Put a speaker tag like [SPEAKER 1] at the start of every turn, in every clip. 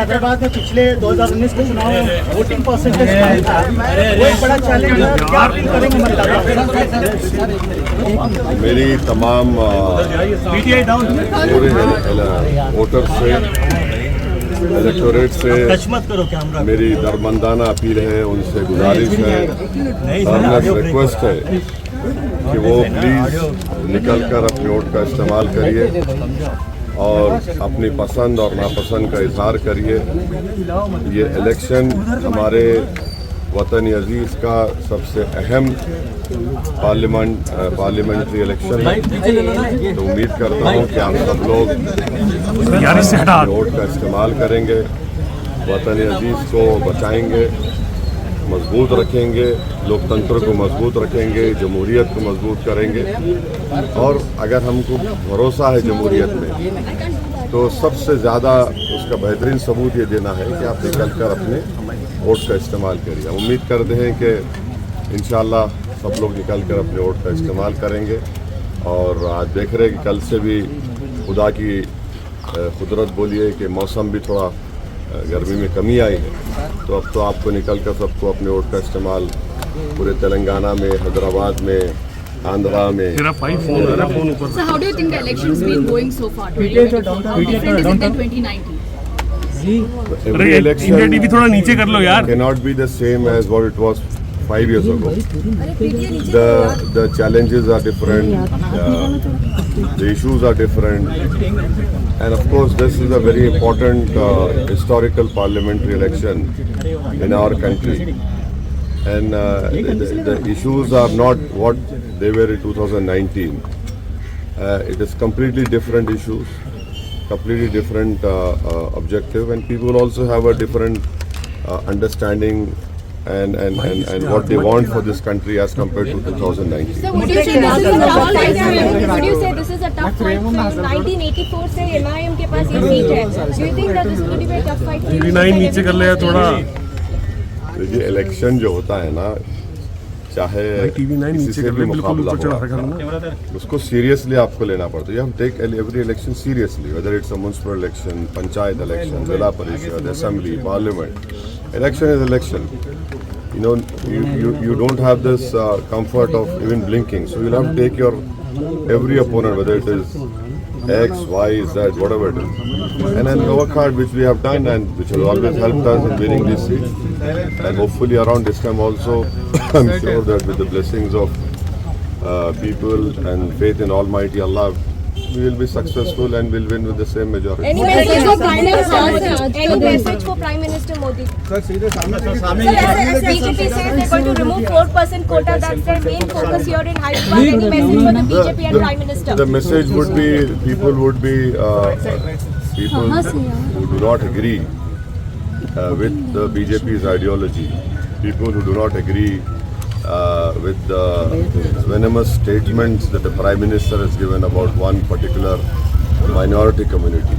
[SPEAKER 1] हैदराबाद में पिछले 2019 के चुनाव में वोटिंग परसेंटेज कम था, वो एक बड़ा चैलेंज है। क्या अपील करेंगे मतदाताओं?
[SPEAKER 2] मेरी तमाम पूरे वोटर से, इलेक्टोरेट से मेरी दरमंदाना अपील है, उनसे गुजारिश है, रिक्वेस्ट है कि वो प्लीज़ निकल कर अपने वोट का इस्तेमाल करिए और अपनी पसंद और नापसंद का इजहार करिए। ये इलेक्शन हमारे वतन अजीज़ का सबसे अहम पार्लियामेंट्री इलेक्शन है। तो उम्मीद करता हूँ कि हम सब लोग वोट का इस्तेमाल करेंगे, वतन अजीज़ को बचाएंगे, मजबूत रखेंगे, लोकतंत्र को मजबूत रखेंगे, जमहूरियत को मजबूत करेंगे। और अगर हमको भरोसा है जमहूरियत में, तो सबसे ज़्यादा उसका बेहतरीन सबूत ये देना है कि आप निकल कर अपने वोट का इस्तेमाल करिए। हम उम्मीद करते हैं कि इंशाअल्लाह सब लोग निकल कर अपने वोट का इस्तेमाल करेंगे। और आज देख रहे हैं कि कल से भी खुदा की कुदरत बोलिए कि मौसम भी थोड़ा गर्मी में कमी आई है, तो अब तो आपको निकल कर सबको अपने वोट का इस्तेमाल पूरे तेलंगाना में, हैदराबाद में, आंध्रा में।
[SPEAKER 3] So how do you think the election's been going so far? How different is it than 2019?
[SPEAKER 2] Every election
[SPEAKER 4] थोड़ा नीचे कर लो यार।
[SPEAKER 2] cannot be the same as what it was 5 years ago. The challenges are different, the issues are different, and of course this is a very important historical parliamentary election in our country. And the issues are not what they were in 2019. It is completely different issues, completely different objective, and people also have a different understanding and what they want for this country as compared to 2019.
[SPEAKER 5] So would you say this is a tough fight for you? Would you say this is a tough fight for you? 1984 से MIM के पास ये seat है. Do you think that this is going to be a tough fight for you?
[SPEAKER 4] नीचे कर ले थोड़ा।
[SPEAKER 2] देखिए, election जो होता है ना, चाहे किसी से भी मुकाबला हो, उसको सीरियसली आपको लेना पड़ता है। हम take every election seriously, whether it's a municipal election, panchayat election, zila parishad, assembly, parliament. Election is election. You don't have this comfort of even blinking, so you'll have to take your every opponent, whether it is X, Y, Z, whatever it is, and then work hard, which we have done and which has always helped us in winning this seat. And hopefully around this time also, I'm sure that with the blessings of people and faith in Almighty Allah, we will be successful and will win with the same majority.
[SPEAKER 5] Any message for Prime Minister? Any message for Prime Minister Modi? Sir, BJP says they're going to remove 4% quota. That's their main focus here in Hyderabad. Any message for the BJP and Prime Minister?
[SPEAKER 2] The message would be, people who do not agree with the BJP's ideology, people who do not agree with the venomous statements that the Prime Minister has given about one particular minority community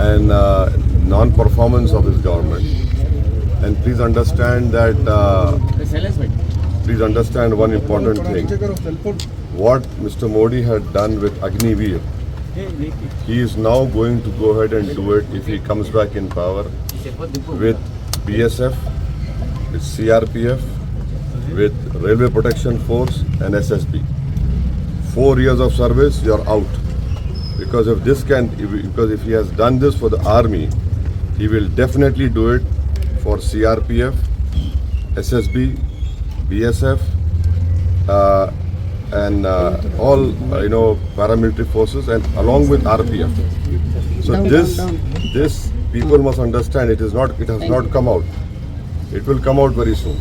[SPEAKER 2] and non-performance of his government. And please understand that, please understand one important thing. What Mr. Modi had done with Agniveer, he is now going to go ahead and do it if he comes back in power with BSF, with CRPF, with Railway Protection Force and SSB. 4 years of service, you are out. Because if he has done this for the army, he will definitely do it for CRPF, SSB, BSF, and all paramilitary forces, and along with RPF. So this people must understand. It has not come out. It will come out very soon.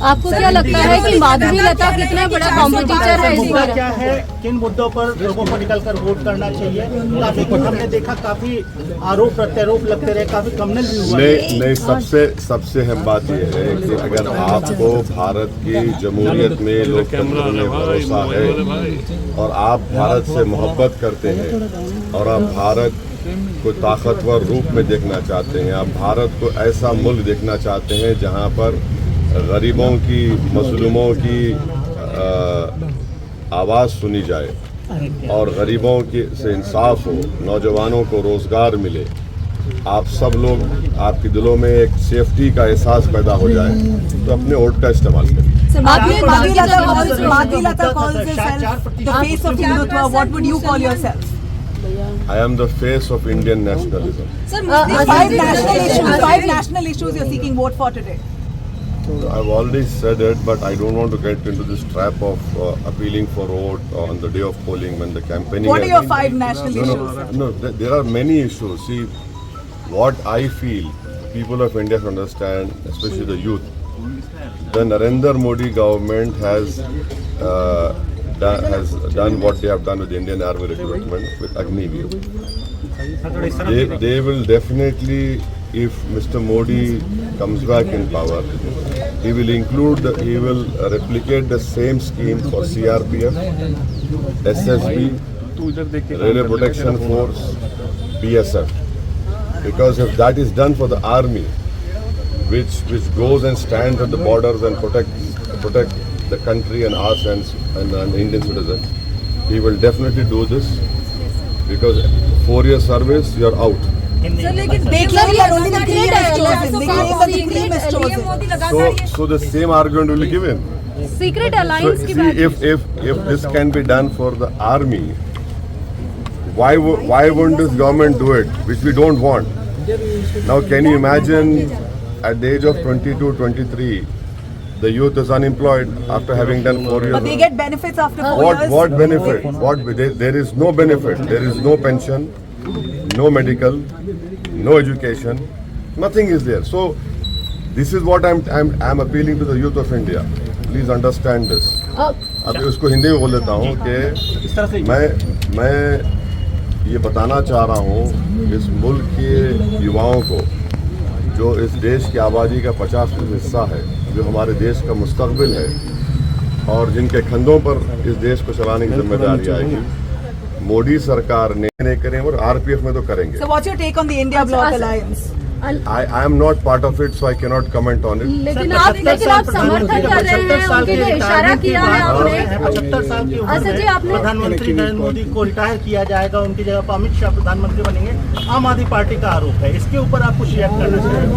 [SPEAKER 6] आपको क्या लगता है कि माधुरी लता कितना बड़ा competitor है इस बार?
[SPEAKER 1] क्या है, किन मुद्दों पर लोगों को निकलकर वोट करना चाहिए? काफी हमने देखा, काफी आरोप प्रत्यारोप लगते रहे, काफी कमनल भी हुआ।
[SPEAKER 2] नहीं, सबसे अहम बात यह है कि अगर आपको भारत की जमहूरियत में, लोकतंत्र में भरोसा है और आप भारत से मोहब्बत करते हैं और आप भारत को ताकतवर रूप में देखना चाहते हैं, आप भारत को ऐसा मुल्क देखना चाहते हैं जहां पर गरीबों की, मजलूमों की आवाज़ सुनी जाए और गरीबों की से इंसाफ हो, नौजवानों को रोज़गार मिले, आप सब लोग, आपके दिलों में एक सेफ्टी का एहसास पैदा हो जाए, तो अपने वोट का इस्तेमाल करिए।
[SPEAKER 7] Madhulata calls herself the face of Hindutva. What would you call yourself?
[SPEAKER 2] I am the face of Indian nationalism.
[SPEAKER 7] Sir, five national issues you're seeking vote for today.
[SPEAKER 2] I've already said it, but I don't want to get into this trap of appealing for vote on the day of polling when the campaigning.
[SPEAKER 7] What are your five national issues?
[SPEAKER 2] No, there are many issues. See, what I feel people of India should understand, especially the youth, the Narendra Modi government has done what they have done with the Indian Army recruitment with Agniveer. They will definitely, if Mr. Modi comes back in power, he will replicate the same scheme for CRPF, SSB, Railway Protection Force, BSF. Because if that is done for the army, which goes and stands at the borders and protect the country and us and Indian citizens, he will definitely do this. Because 4 years service, you are out.
[SPEAKER 7] Sir, लेकिन they claim that only the team is chosen. They claim that the team is chosen.
[SPEAKER 2] So the same argument will be given.
[SPEAKER 6] Secret
[SPEAKER 2] So
[SPEAKER 6] alliance की
[SPEAKER 2] see, if this can be done for the army, why wouldn't this government do it, which we don't want? Now, can you imagine at the age of 22, 23, the youth is unemployed after having done 4 years?
[SPEAKER 7] But they get benefits after 4 years.
[SPEAKER 2] What benefit? There is no benefit. There is no pension, no medical, no education. Nothing is there. So this is what I'm appealing to the youth of India. Please understand this. अब उसको हिंदी में बोल देता हूँ कि मैं ये बताना चाह रहा हूँ इस मुल्क के युवाओं को, जो इस देश की आबादी का 50% हिस्सा है, जो हमारे देश का मुस्तकबिल है और जिनके कंधों पर इस देश को चलाने की जिम्मेदारी आएगी, मोदी सरकार ने नहीं करें और आरपीएफ में तो करेंगे.
[SPEAKER 7] So what's your take on the India Bloc Alliance?
[SPEAKER 2] I am not part of it, so I cannot comment on it.
[SPEAKER 6] लेकिन आप समर्थन कर रहे हैं, उनके लिए इशारा किया है आपने.
[SPEAKER 1] 75 साल की उम्र में प्रधानमंत्री नरेंद्र मोदी को रिटायर किया जाएगा, उनकी जगह पर अमित शाह प्रधानमंत्री बनेंगे, आम आदमी पार्टी का आरोप है. इसके ऊपर आप कुछ रिएक्ट करना चाहिए.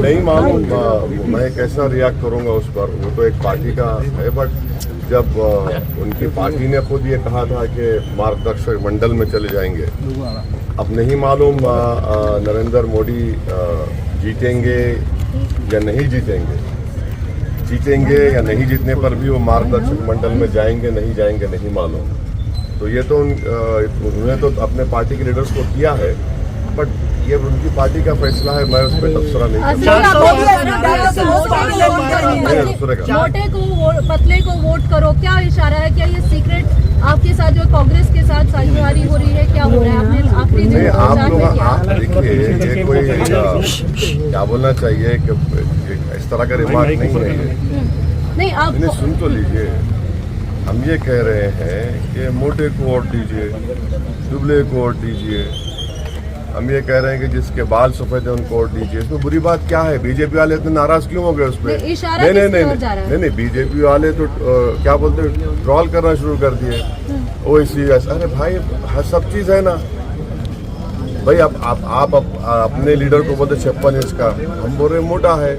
[SPEAKER 2] नहीं मालूम मैं कैसा रिएक्ट करूंगा उस पर, वो तो एक पार्टी का है. बट जब उनकी पार्टी ने खुद ये कहा था कि मार्गदर्शक मंडल में चले जाएंगे, अब नहीं मालूम नरेंद्र मोदी जीतेंगे या नहीं जीतेंगे. जीतेंगे या नहीं जीतने पर भी वो मार्गदर्शक मंडल में जाएंगे नहीं मालूम. तो ये तो उन्होंने तो अपने पार्टी के लीडर्स को किया है, बट ये उनकी पार्टी का फैसला है, मैं उस पर तबसरा नहीं करूँगा.
[SPEAKER 6] मोटे को पतले को वोट करो, क्या इशारा है? क्या ये सीक्रेट आपके साथ जो कांग्रेस के साथ साझेदारी हो रही है, क्या हो रहा है? आपने आखिरी
[SPEAKER 2] नहीं, आप लोग देखिए, ये कोई क्या बोलना चाहिए कि इस तरह का रिमार्क नहीं है.
[SPEAKER 6] नहीं आप
[SPEAKER 2] सुन तो लीजिए, हम ये कह रहे हैं कि मोटे को वोट दीजिए, दुबले को वोट दीजिए. हम ये कह रहे हैं कि जिसके बाल सफेद है उनको वोट दीजिए. इसमें बुरी बात क्या है? बीजेपी वाले इतने नाराज क्यों हो गए उस पर? नहीं, बीजेपी वाले तो क्या बोलते हैं, ट्रॉल करना शुरू कर दिए. ओ इसी अरे भाई, सब चीज है ना भाई. आप अपने लीडर को बोलते 56 इंच का, हम बोल रहे मोटा है,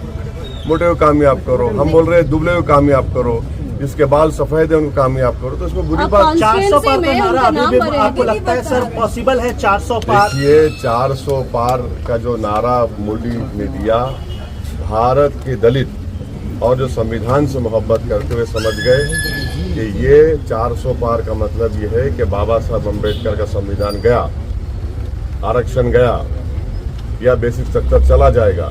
[SPEAKER 2] मोटे को कामयाब करो. हम बोल रहे दुबले को कामयाब करो, जिसके बाल सफेद है उनको कामयाब करो. तो इसमें बुरी बात
[SPEAKER 1] 400 पार का नारा अभी भी आपको लगता है सर पॉसिबल है? 400 पार,
[SPEAKER 2] ये 400 पार का जो नारा मोदी ने दिया, भारत के दलित और जो संविधान से मोहब्बत करते हुए समझ गए कि ये 400 पार का मतलब ये है कि बाबा साहब अम्बेडकर का संविधान गया, आरक्षण गया, या बेसिक स्ट्रक्चर चला जाएगा,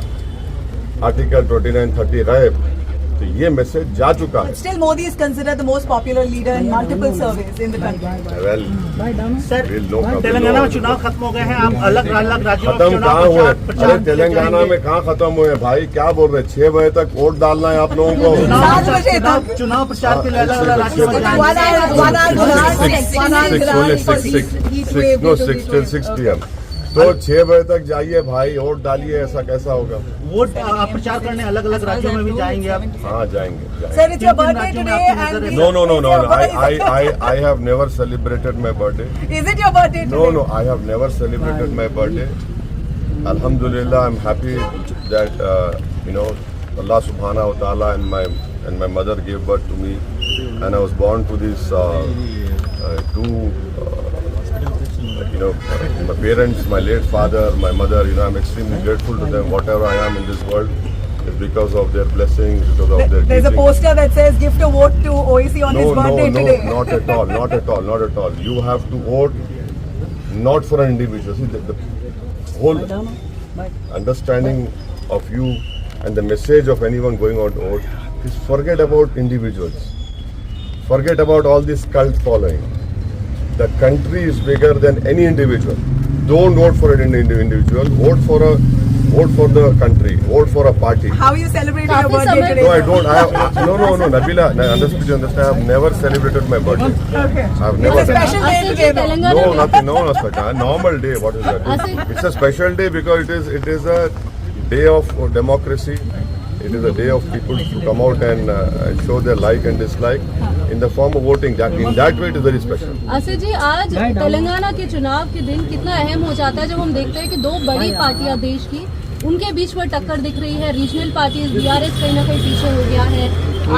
[SPEAKER 2] आर्टिकल 29-30 गायब. तो ये मैसेज जा चुका है.
[SPEAKER 7] Still Modi is considered the most popular leader in multiple surveys in the country.
[SPEAKER 2] Well,
[SPEAKER 1] sir Telangana में चुनाव खत्म हो गए हैं, आप अलग राज्यों में
[SPEAKER 2] खत्म
[SPEAKER 1] चुनाव
[SPEAKER 2] कहाँ हुए?
[SPEAKER 1] प्रचार
[SPEAKER 2] अरे तेलंगाना में कहाँ खत्म हुए भाई? क्या बोल रहे? 6 बजे तक वोट डालना है आप लोगों को.
[SPEAKER 1] चुनाव प्रचार के लिए अलग अलग राज्यों में जाएंगे.
[SPEAKER 2] 6 PM. तो 6 बजे तक जाइए भाई, वोट डालिए. ऐसा कैसा होगा?
[SPEAKER 1] वोट आप प्रचार करने अलग अलग राज्यों में भी जाएंगे आप?
[SPEAKER 2] हाँ जाएंगे.
[SPEAKER 7] Sir, it's your birthday today and
[SPEAKER 2] No. I have never celebrated my birthday.
[SPEAKER 7] Is it your birthday today?
[SPEAKER 2] No. I have never celebrated my birthday. Alhamdulillah, I'm happy that Allah Subhanahu wa Taala and my mother gave birth to me, and I was born to these two. My parents, my late father, my mother. I'm extremely grateful to them. Whatever I am in this world is because of their blessings, because of their
[SPEAKER 7] There's a
[SPEAKER 2] teaching.
[SPEAKER 7] poster that says "Gift a vote to OIC on his birthday today."
[SPEAKER 2] Not at all, not at all, not at all. You have to vote not for an individual. See, the whole understanding of you and the message of anyone going out to vote is forget about individuals. Forget about all this cult following. The country is bigger than any individual. Don't vote for an individual. Vote for the country. Vote for a party.
[SPEAKER 7] How are you celebrating your birthday
[SPEAKER 6] समय-
[SPEAKER 7] today?
[SPEAKER 2] No, I don't. No, Nabila. Understand. I have never celebrated my birthday.
[SPEAKER 7] Okay.
[SPEAKER 2] I have
[SPEAKER 7] It's
[SPEAKER 2] never.
[SPEAKER 7] a special day
[SPEAKER 6] Asad ji
[SPEAKER 7] today, though.
[SPEAKER 6] Telangana
[SPEAKER 2] No,
[SPEAKER 6] में
[SPEAKER 2] nothing. No, Asaka. Normal day. What is that? It's a special day because it is a day of democracy. It is a day of people to come out and show their like and dislike in the form of voting. In that way, it is very special.
[SPEAKER 6] Asad जी आज तेलंगाना के चुनाव के दिन कितना अहम हो जाता है जब हम देखते हैं कि दो बड़ी पार्टियां देश की उनके बीच में टक्कर दिख रही है। रीजनल पार्टीज बीआरएस कहीं ना कहीं पीछे हो गया है,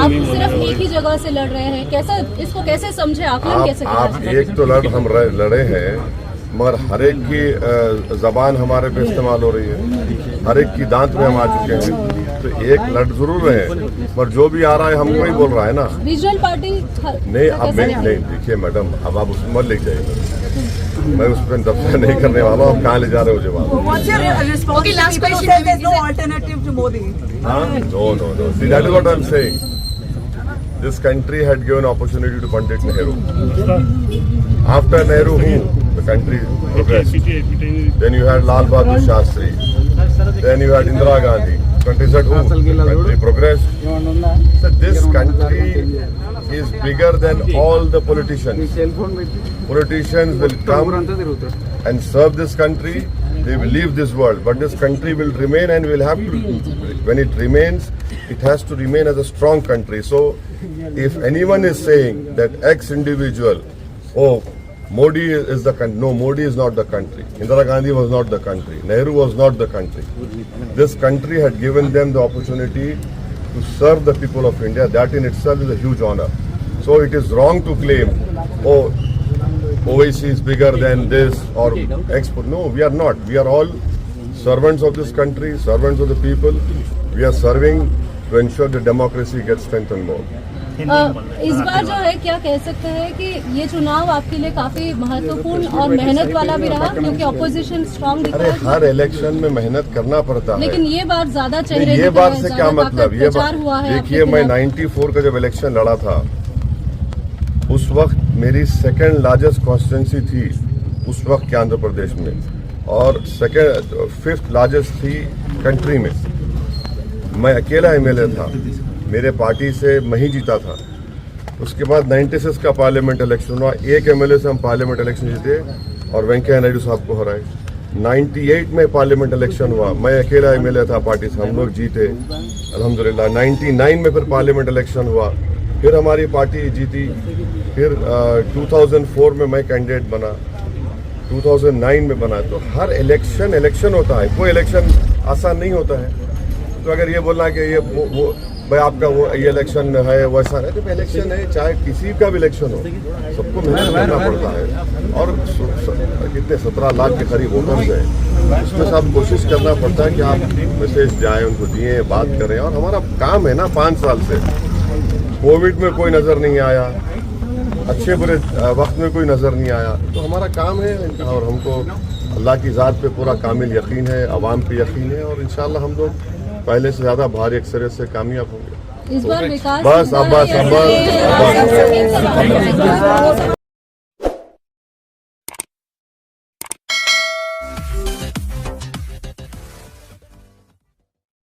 [SPEAKER 6] आप सिर्फ एक ही जगह से लड़ रहे हैं। कैसा इसको कैसे समझे, आकलन कैसे
[SPEAKER 2] आप
[SPEAKER 6] करें?
[SPEAKER 2] एक तो हम लड़े हैं, मगर हर एक की जबान हमारे पे इस्तेमाल हो रही है, हर एक की दांत में हम आ चुके हैं। तो एक लड़ जरूर रहे हैं, पर जो भी आ रहा है हमको ही बोल रहा है ना।
[SPEAKER 6] रीजनल पार्टी
[SPEAKER 2] नहीं, अब नहीं देखिए मैडम, अब आप उसमें मत ले जाइए। मैं उस पर दफ्तर नहीं करने वाला हूँ। आप कहाँ ले जा रहे हो जवाब?
[SPEAKER 7] What's your response
[SPEAKER 3] Okay,
[SPEAKER 7] to
[SPEAKER 3] last
[SPEAKER 7] people who
[SPEAKER 3] question.
[SPEAKER 7] say there's no alternative to Modi?
[SPEAKER 2] No. See, that is what I'm saying. This country had given opportunity to Pandit Nehru. After Nehru, the country progressed. Then you had Lal Bahadur Shastri. Then you had Indira Gandhi. Country said who? Country progressed. So this country is bigger than all the politicians. Politicians will come and serve this country. They will leave this world, but this country will remain and will have to. When it remains, it has to remain as a strong country. So, if anyone is saying that X individual, Modi is the country. No, Modi is not the country. Indira Gandhi was not the country. Nehru was not the country. This country had given them the opportunity to serve the people of India. That in itself is a huge honor. So it is wrong to claim, OIC is bigger than this or export. No, we are not. We are all servants of this country, servants of the people. We are serving to ensure the democracy gets strengthened more.
[SPEAKER 6] इस बार जो है क्या कह सकते हैं कि ये चुनाव आपके लिए काफी महत्वपूर्ण और मेहनत वाला भी रहा क्योंकि ऑपोजिशन स्ट्रांग दिख
[SPEAKER 2] अरे
[SPEAKER 6] रहा है,
[SPEAKER 2] हर इलेक्शन में मेहनत करना पड़ता है।
[SPEAKER 6] लेकिन ये बार ज्यादा चेहरे
[SPEAKER 2] ये
[SPEAKER 6] दिख
[SPEAKER 2] बात
[SPEAKER 6] रहे हैं,
[SPEAKER 2] से क्या
[SPEAKER 6] ज्यादा
[SPEAKER 2] मतलब?
[SPEAKER 6] ताकत
[SPEAKER 2] ये
[SPEAKER 6] प्रचार हुआ है
[SPEAKER 2] देखिए,
[SPEAKER 6] आपके
[SPEAKER 2] मैं
[SPEAKER 6] खिलाफ।
[SPEAKER 2] 94 का जब इलेक्शन लड़ा था, उस वक्त मेरी सेकंड लार्जेस्ट कॉन्स्टिट्यूंसी थी उस वक्त के आंध्र प्रदेश में, और फिफ्थ लार्जेस्ट थी कंट्री में। मैं अकेला एमएलए था, मेरे पार्टी से मैं ही जीता था। उसके बाद 96 का पार्लियामेंट इलेक्शन हुआ, एक एमएलए से हम पार्लियामेंट इलेक्शन जीते और वेंकैया नायडू साहब को हराए। 98 में पार्लियामेंट इलेक्शन हुआ, मैं अकेला एमएलए था पार्टी से, हम लोग जीते अल्हम्दुलिल्लाह। 99 में फिर पार्लियामेंट इलेक्शन हुआ, फिर हमारी पार्टी जीती। फिर 2004 में मैं कैंडिडेट बना, 2009 में बना। तो हर इलेक्शन होता है, कोई इलेक्शन आसान नहीं होता है। तो अगर ये बोलना कि ये वो भाई आपका ये इलेक्शन है वैसा है, तो इलेक्शन है, चाहे किसी का भी इलेक्शन हो, सबको मेहनत करना पड़ता है। और कितने 17 लाख के करीब वोटर्स हैं, उसमें से आप कोशिश करना पड़ता है कि आप मैसेज जाए उनको दिए, बात करें। और हमारा काम है ना, 5 साल से कोविड में कोई नज़र नहीं आया, अच्छे बुरे वक्त में कोई नज़र नहीं आया, तो हमारा काम है। और हमको अल्लाह की ज़ात पे पूरा कामिल यकीन है, अवाम पे यकीन है, और इंशाल्लाह हम लोग पहले से ज़्यादा भारी अक्सरियत से कामयाब होंगे।
[SPEAKER 6] इस बार विकास
[SPEAKER 2] बस अब